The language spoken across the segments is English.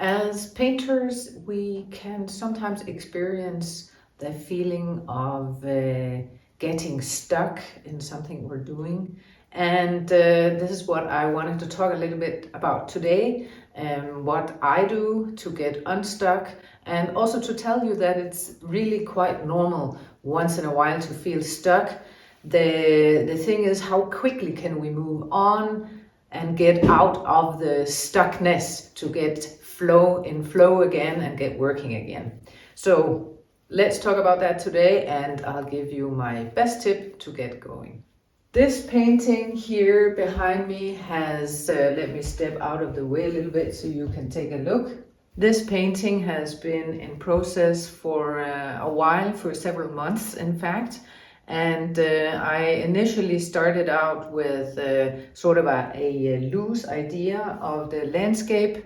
As painters, we can sometimes experience the feeling of getting stuck in something we're doing. And this is what I wanted to talk a little bit about today, what I do to get unstuck, and also to tell you that it's really quite normal once in a while to feel stuck. The thing is, how quickly can we move on and get out of the stuckness to get flow again and get working again. So let's talk about that today, and I'll give you my best tip to get going. This painting here behind me has, let me step out of the way a little bit so you can take a look. This painting has been in process for a while, for several months in fact. And I initially started out with sort of a loose idea of the landscape.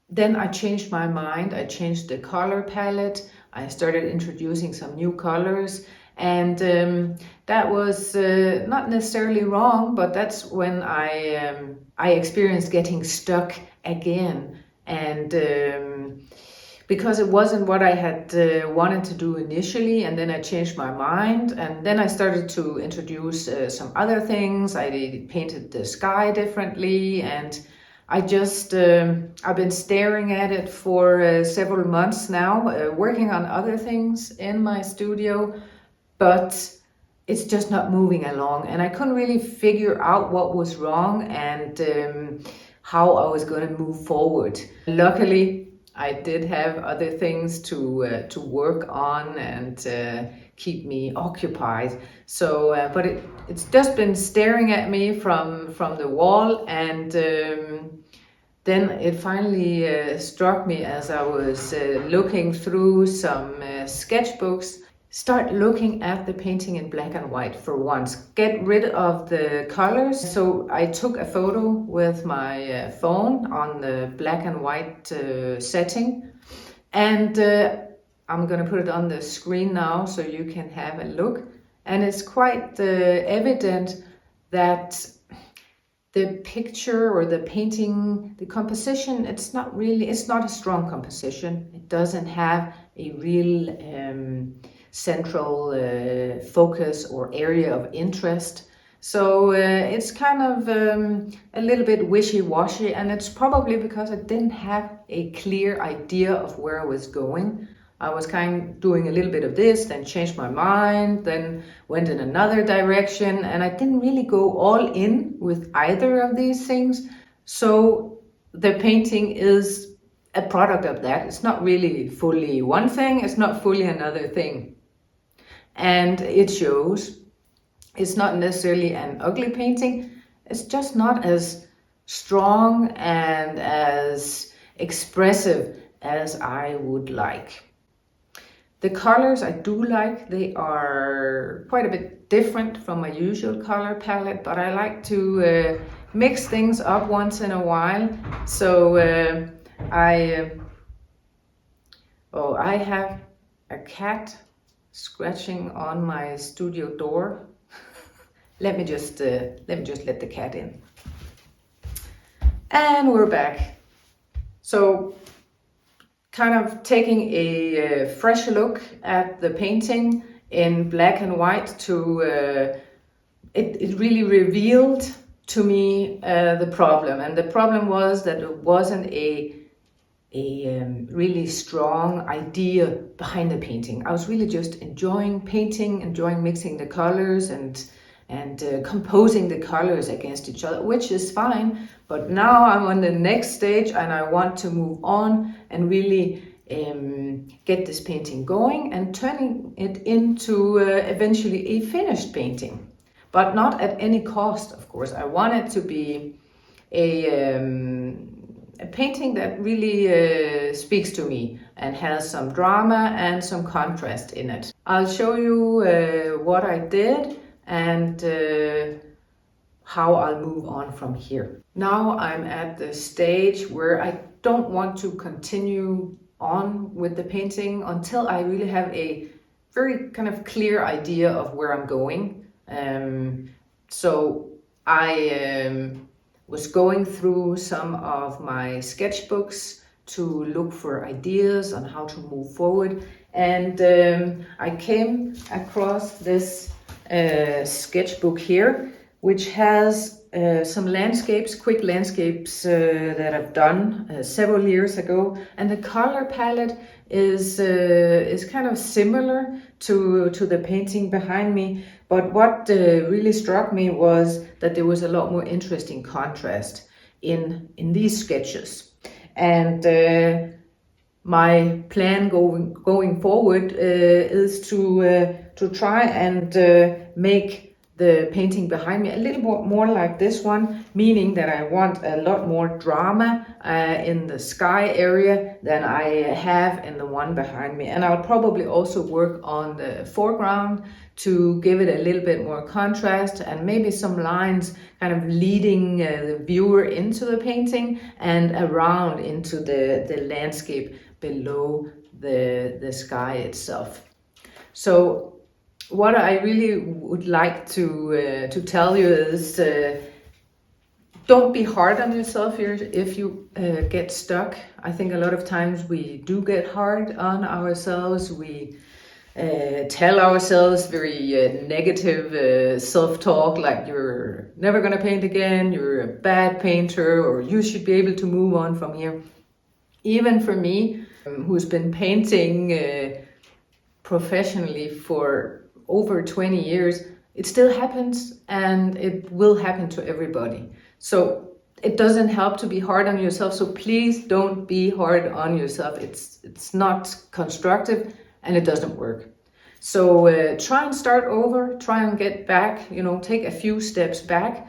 Then I changed my mind. I changed the color palette. I started introducing some new colors. And that was not necessarily wrong, but that's when I experienced getting stuck again. And because it wasn't what I had wanted to do initially, and then I changed my mind, and then I started to introduce some other things. I painted the sky differently, and I just I've been staring at it for several months now, working on other things in my studio, but it's just not moving along, and I couldn't really figure out what was wrong and how I was going to move forward. Luckily, I did have other things to work on and keep me occupied. So, but it's just been staring at me from the wall, and then it finally struck me as I was looking through some sketchbooks. Start looking at the painting in black and white for once. Get rid of the colors. So I took a photo with my phone on the black and white setting. And I'm going to put it on the screen now so you can have a look. And it's quite evident that the picture or the painting, the composition, it's not a strong composition. It doesn't have a real central focus or area of interest. So it's kind of a little bit wishy-washy, and it's probably because I didn't have a clear idea of where I was going. I was kind of doing a little bit of this, then changed my mind, then went in another direction, and I didn't really go all in with either of these things. So the painting is a product of that. It's not really fully one thing, it's not fully another thing. And it shows. It's not necessarily an ugly painting. It's just not as strong and as expressive as I would like. The colors I do like. They are quite a bit different from my usual color palette, but I like to mix things up once in a while. So I have a cat scratching on my studio door. let me just let the cat in. And we're back. So kind of taking a fresh look at the painting in black and white to it really revealed to me the problem. And the problem was that it wasn't a really strong idea behind the painting. I was really just enjoying painting, enjoying mixing the colors and composing the colors against each other, which is fine. But now I'm on the next stage and I want to move on and really get this painting going and turning it into eventually a finished painting. But not at any cost, of course. I want it to be a painting that really speaks to me and has some drama and some contrast in it. I'll show you what I did and how I'll move on from here. Now I'm at the stage where I don't want to continue on with the painting until I really have a very kind of clear idea of where I'm going. So I was going through some of my sketchbooks to look for ideas on how to move forward. And I came across this sketchbook here, which has some landscapes, quick landscapes that I've done several years ago, and the color palette is kind of similar to the painting behind me. But what really struck me was that there was a lot more interesting contrast in these sketches. And my plan going forward is to try and make the painting behind me a little more like this one, meaning that I want a lot more drama in the sky area than I have in the one behind me. And I'll probably also work on the foreground to give it a little bit more contrast, and maybe some lines kind of leading the viewer into the painting and around into the landscape below the sky itself. So what I really would like to tell you is don't be hard on yourself here if you get stuck. I think a lot of times we do get hard on ourselves. We tell ourselves very negative self-talk, like you're never gonna paint again, you're a bad painter, or you should be able to move on from here. Even for me, who's been painting professionally for over 20 years, it still happens, and it will happen to everybody. So it doesn't help to be hard on yourself. So please don't be hard on yourself. It's not constructive, and it doesn't work. So try and start over, try and get back, take a few steps back.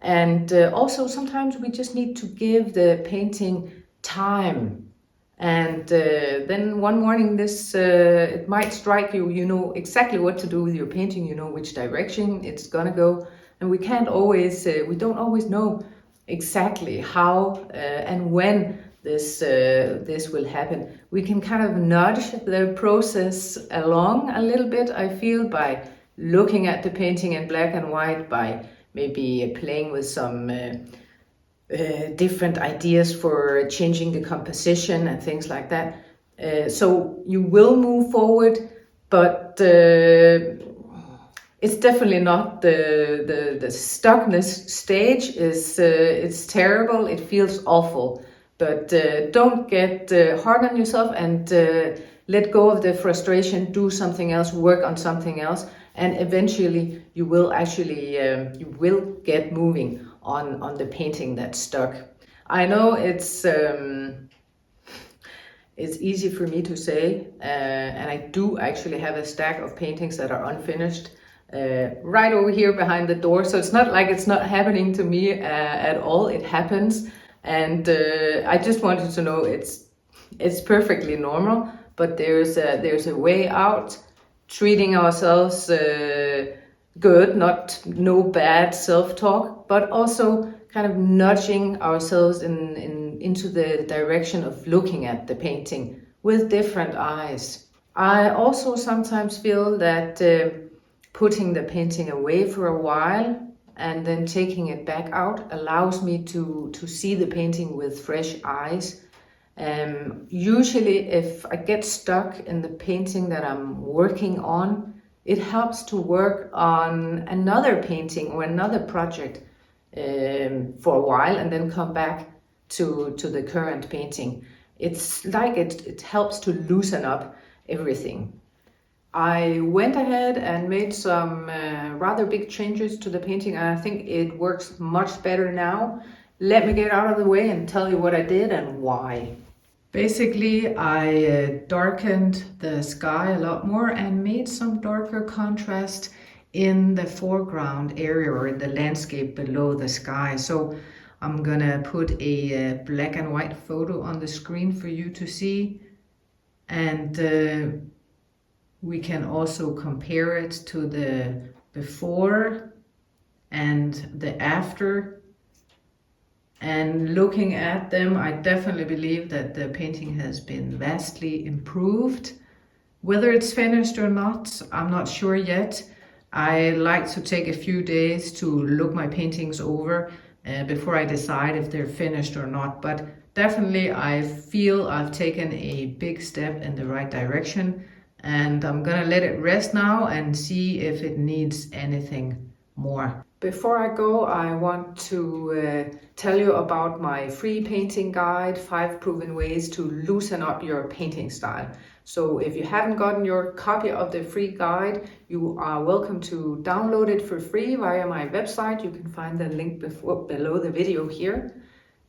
And also sometimes we just need to give the painting time. And then one morning it might strike you, you know exactly what to do with your painting, you know which direction it's gonna go. And we can't always, we don't always know exactly how and when this will happen. We can kind of nudge the process along a little bit, I feel, by looking at the painting in black and white, by maybe playing with some different ideas for changing the composition and things like that. So you will move forward, but it's definitely not the stuckness stage. It's terrible, it feels awful. But don't get hard on yourself, and let go of the frustration, do something else, work on something else, and eventually you will actually get moving on the painting that's stuck. I know it's easy for me to say, and I do actually have a stack of paintings that are unfinished right over here behind the door. So it's not like it's not happening to me at all. It happens. And I just wanted to know it's perfectly normal, but there's a way out, treating ourselves good, no bad self-talk, but also kind of nudging ourselves into the direction of looking at the painting with different eyes. I also sometimes feel that putting the painting away for a while and then taking it back out allows me to see the painting with fresh eyes. Usually if I get stuck in the painting that I'm working on, it helps to work on another painting or another project for a while and then come back to the current painting. It's like it helps to loosen up everything. I went ahead and made some rather big changes to the painting, and I think it works much better now. Let me get out of the way and tell you what I did and why. Basically, I darkened the sky a lot more and made some darker contrast in the foreground area or in the landscape below the sky. So I'm gonna put a black and white photo on the screen for you to see, and we can also compare it to the before and the after. And looking at them, I definitely believe that the painting has been vastly improved. Whether it's finished or not, I'm not sure yet. I like to take a few days to look my paintings over before I decide if they're finished or not. But definitely I feel I've taken a big step in the right direction, and I'm gonna let it rest now and see if it needs anything more. Before I go, I want to tell you about my free painting guide, 5 proven ways to loosen up your painting style. So if you haven't gotten your copy of the free guide, you are welcome to download it for free via my website. You can find the link below the video here.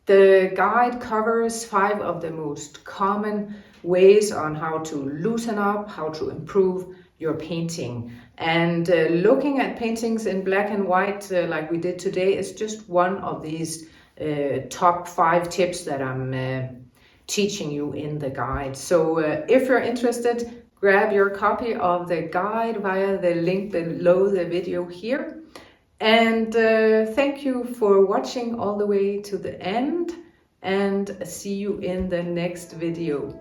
The guide covers 5 of the most common ways on how to loosen up, how to improve your painting. And looking at paintings in black and white like we did today is just one of these top 5 tips that I'm teaching you in the guide. So if you're interested, grab your copy of the guide via the link below the video here. And thank you for watching all the way to the end, and see you in the next video.